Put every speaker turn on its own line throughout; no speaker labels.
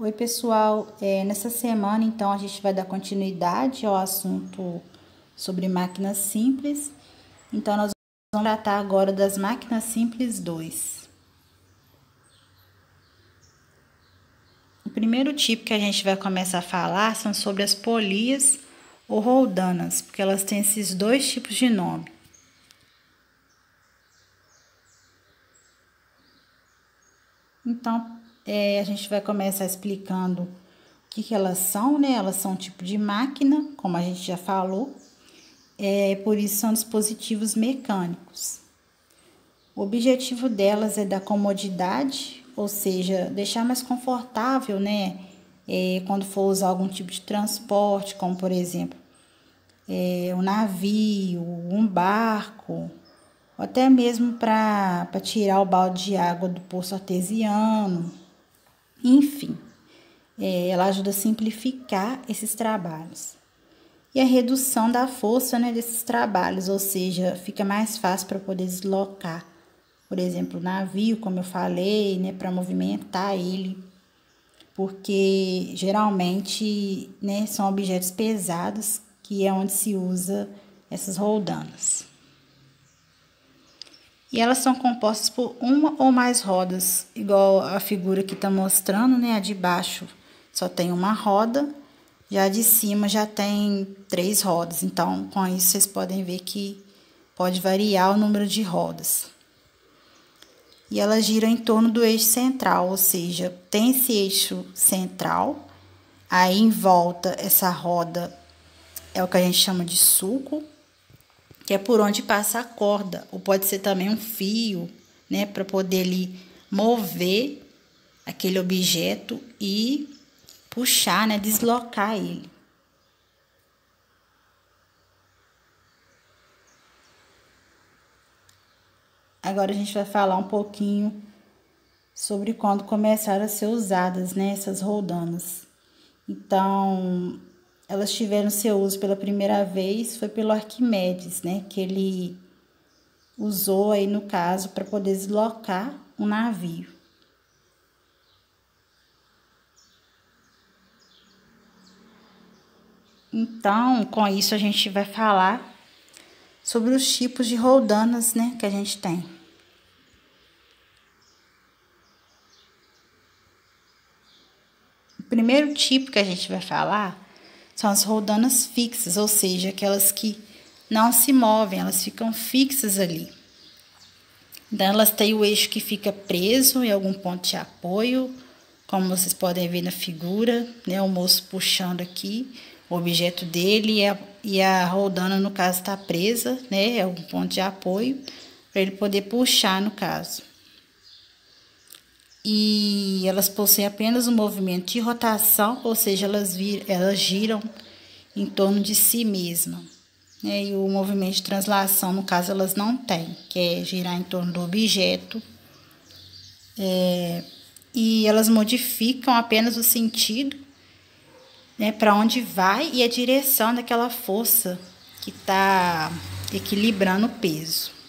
Oi, pessoal. Nessa semana, então, a gente vai dar continuidade ao assunto sobre máquinas simples. Então, nós vamos tratar agora das máquinas simples 2. O primeiro tipo que a gente vai começar a falar são sobre as polias ou roldanas, porque elas têm esses dois tipos de nome. Então, a gente vai começar explicando o que elas são, né? Elas são um tipo de máquina, como a gente já falou. Por isso são dispositivos mecânicos. O objetivo delas é dar comodidade, ou seja, deixar mais confortável, né? Quando for usar algum tipo de transporte, como por exemplo, um navio, um barco, ou até mesmo para tirar o balde de água do poço artesiano. Enfim, ela ajuda a simplificar esses trabalhos. E a redução da força, né, desses trabalhos, ou seja, fica mais fácil para poder deslocar. Por exemplo, o navio, como eu falei, né, para movimentar ele, porque geralmente, né, são objetos pesados que é onde se usa essas roldanas. E elas são compostas por uma ou mais rodas, igual a figura que está mostrando, né? A de baixo só tem uma roda, já a de cima já tem 3 rodas. Então, com isso, vocês podem ver que pode variar o número de rodas. E ela gira em torno do eixo central, ou seja, tem esse eixo central, aí em volta essa roda é o que a gente chama de sulco, que é por onde passa a corda, ou pode ser também um fio, né, para poder ali mover aquele objeto e puxar, né, deslocar ele. Agora a gente vai falar um pouquinho sobre quando começaram a ser usadas, né, essas roldanas. Então, elas tiveram seu uso pela primeira vez, foi pelo Arquimedes, né, que ele usou aí no caso para poder deslocar um navio. Então, com isso a gente vai falar sobre os tipos de roldanas, né, que a gente tem. O primeiro tipo que a gente vai falar são as roldanas fixas, ou seja, aquelas que não se movem, elas ficam fixas ali. Então, elas têm o eixo que fica preso em algum ponto de apoio, como vocês podem ver na figura, né? O moço puxando aqui o objeto dele e a roldana, no caso, está presa, né? É algum ponto de apoio para ele poder puxar, no caso. E elas possuem apenas um movimento de rotação, ou seja, elas giram em torno de si mesma. Né? E o movimento de translação, no caso, elas não têm, que é girar em torno do objeto. E elas modificam apenas o sentido, né, para onde vai e a direção daquela força que está equilibrando o peso.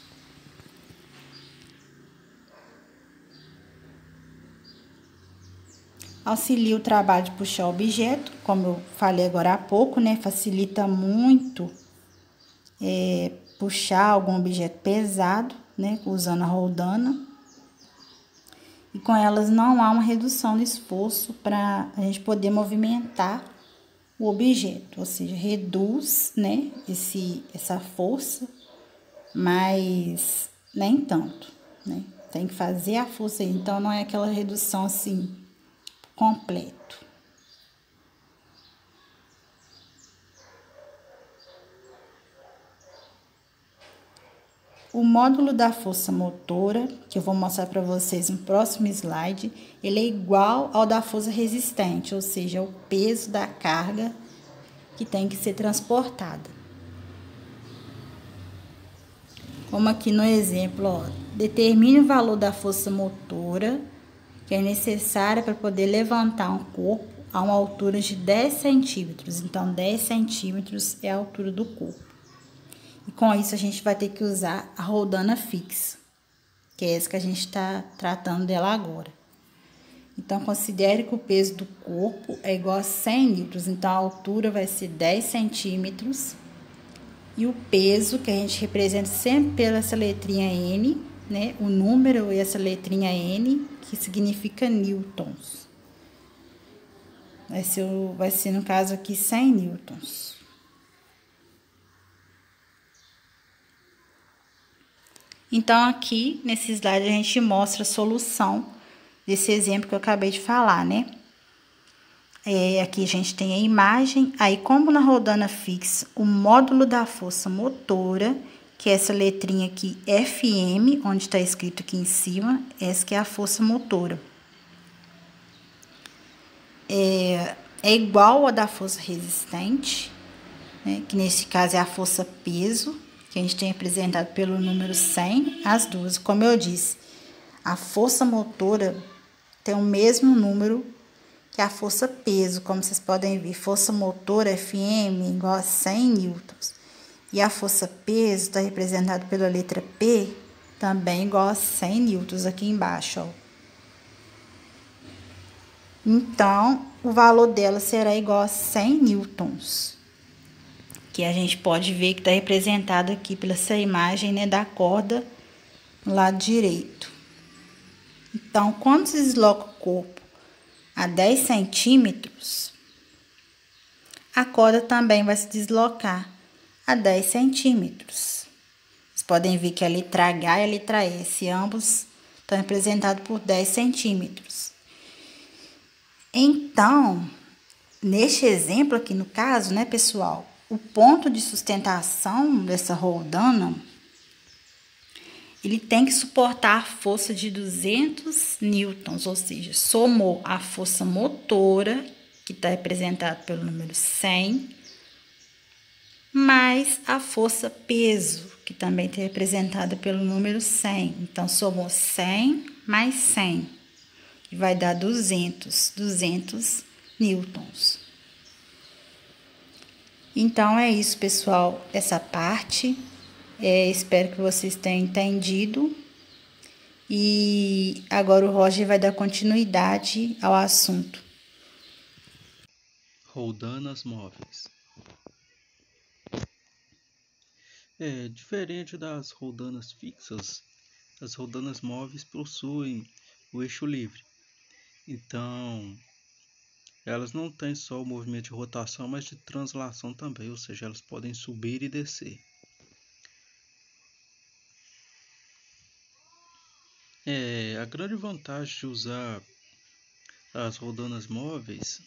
Auxilia o trabalho de puxar o objeto, como eu falei agora há pouco, né? Facilita muito puxar algum objeto pesado, né? Usando a roldana. E com elas não há uma redução do esforço para a gente poder movimentar o objeto, ou seja, reduz, né? Essa força, mas nem tanto, né? Tem que fazer a força aí, então não é aquela redução assim completo. O módulo da força motora, que eu vou mostrar para vocês no próximo slide, ele é igual ao da força resistente, ou seja, o peso da carga que tem que ser transportada. Como aqui no exemplo, ó, determine o valor da força motora que é necessária para poder levantar um corpo a uma altura de 10 centímetros. Então, 10 centímetros é a altura do corpo. E com isso, a gente vai ter que usar a roldana fixa, que é essa que a gente está tratando dela agora. Então, considere que o peso do corpo é igual a 100 newtons. Então, a altura vai ser 10 centímetros. E o peso, que a gente representa sempre pela essa letrinha N, né? O número e essa letrinha N, que significa newtons. Vai ser no caso aqui 100 newtons. Então, aqui nesse slide a gente mostra a solução desse exemplo que eu acabei de falar, né? Aqui a gente tem a imagem, aí como na rodana fixa, o módulo da força motora, que é essa letrinha aqui, FM, onde está escrito aqui em cima, essa que é a força motora. É igual a da força resistente, né? Que nesse caso é a força peso, que a gente tem representado pelo número 100, as duas. Como eu disse, a força motora tem o mesmo número que a força peso, como vocês podem ver, força motora FM igual a 100 newtons. E a força peso está representada pela letra P, também igual a 100 newtons aqui embaixo, ó. Então, o valor dela será igual a 100 newtons, que a gente pode ver que está representado aqui pela essa imagem, né, da corda no lado direito. Então, quando se desloca o corpo a 10 centímetros, a corda também vai se deslocar a 10 centímetros. Vocês podem ver que a letra H e a letra S, ambos estão representados por 10 centímetros. Então, neste exemplo aqui no caso, né, pessoal, o ponto de sustentação dessa roldana, ele tem que suportar a força de 200 newtons, ou seja, somou a força motora, que está representada pelo número 100, mais a força peso, que também está representada pelo número 100. Então, somou 100 mais 100, que vai dar 200 newtons. Então, é isso, pessoal, essa parte. Espero que vocês tenham entendido. E agora o Roger vai dar continuidade ao assunto.
Roldanas móveis. Diferente das roldanas fixas, as roldanas móveis possuem o eixo livre. Então, elas não têm só o movimento de rotação, mas de translação também, ou seja, elas podem subir e descer. A grande vantagem de usar as roldanas móveis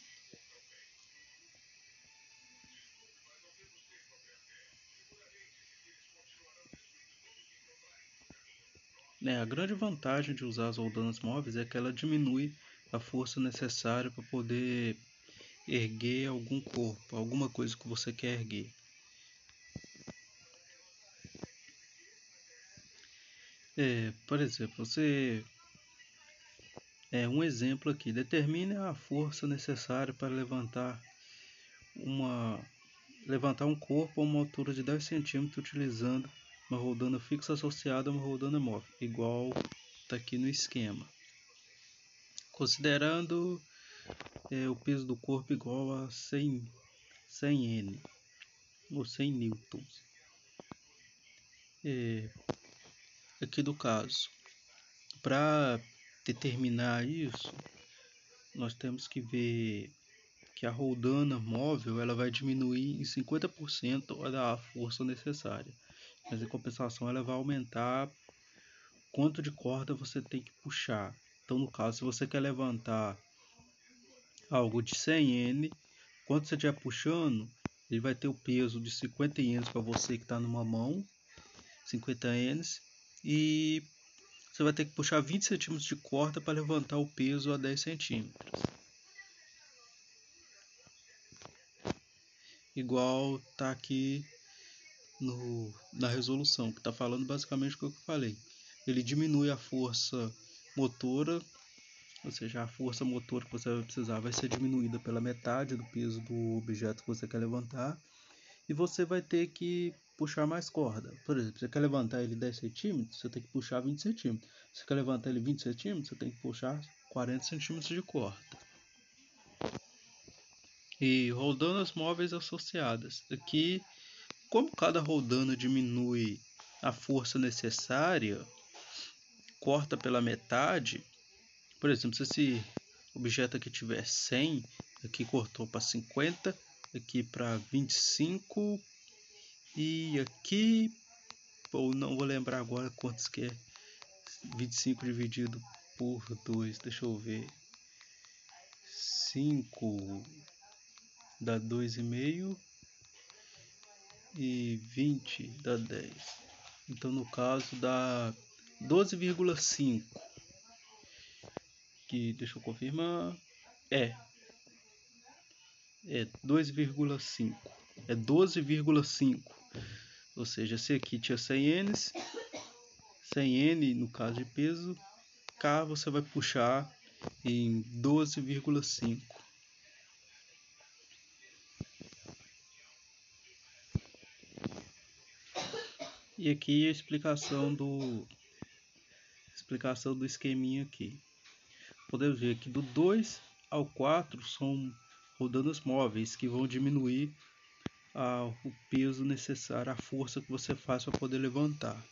a grande vantagem de usar as roldanas móveis é que ela diminui a força necessária para poder erguer algum corpo, alguma coisa que você quer erguer. Por exemplo, um exemplo aqui, determine a força necessária para levantar um corpo a uma altura de 10 centímetros utilizando uma roldana fixa associada a uma roldana móvel, igual está aqui no esquema. Considerando o peso do corpo igual a 100 N, ou 100 newtons. Aqui do caso, para determinar isso, nós temos que ver que a roldana móvel ela vai diminuir em 50% da força necessária, mas em compensação ela vai aumentar quanto de corda você tem que puxar. Então, no caso, se você quer levantar algo de 100 N, quando você estiver puxando, ele vai ter o peso de 50 N para você que está numa mão, 50 N, e você vai ter que puxar 20 centímetros de corda para levantar o peso a 10 centímetros. Igual está aqui na resolução, que está falando basicamente o que eu falei. Ele diminui a força motora, ou seja, a força motora que você vai precisar vai ser diminuída pela metade do peso do objeto que você quer levantar, e você vai ter que puxar mais corda. Por exemplo, você quer levantar ele 10 centímetros, você tem que puxar 20 centímetros. Você quer levantar ele 20 centímetros, você tem que puxar 40 centímetros de corda. E roldanas móveis associadas. Aqui, como cada roldana diminui a força necessária, corta pela metade. Por exemplo, se esse objeto aqui tiver 100, aqui cortou para 50, aqui para 25 e aqui, ou não vou lembrar agora quantos que é 25 dividido por 2, deixa eu ver, 5 dá 2,5 e 20 dá 10. Então no caso dá 12,5. Que deixa eu confirmar. É 2,5. É 12,5. Ou seja, se aqui tinha 100 N, 100 N no caso de peso, cá você vai puxar em 12,5. E aqui a explicação do esqueminha aqui. Podemos ver que do 2 ao 4 são roldanas móveis que vão diminuir o peso necessário, a força que você faz para poder levantar.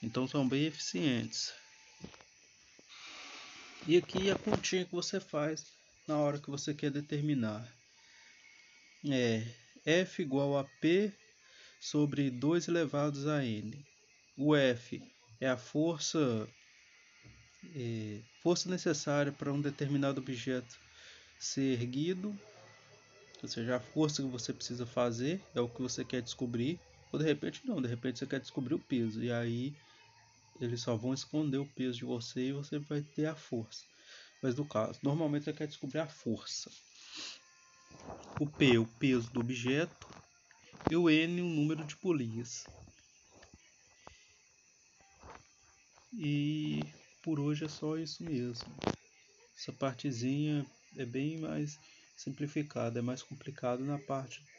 Então são bem eficientes. E aqui a continha que você faz na hora que você quer determinar. F igual a P sobre 2 elevados a N. O F é a força necessária para um determinado objeto ser erguido, ou seja, a força que você precisa fazer é o que você quer descobrir, ou de repente não, de repente você quer descobrir o peso, e aí eles só vão esconder o peso de você e você vai ter a força. Mas no caso, normalmente você quer descobrir a força. O P, o peso do objeto, e o N, o número de polias. E por hoje é só isso mesmo. Essa partezinha é bem mais simplificada, é mais complicado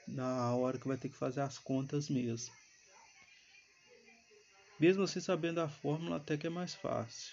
na hora que vai ter que fazer as contas mesmo. Mesmo assim, sabendo a fórmula, até que é mais fácil.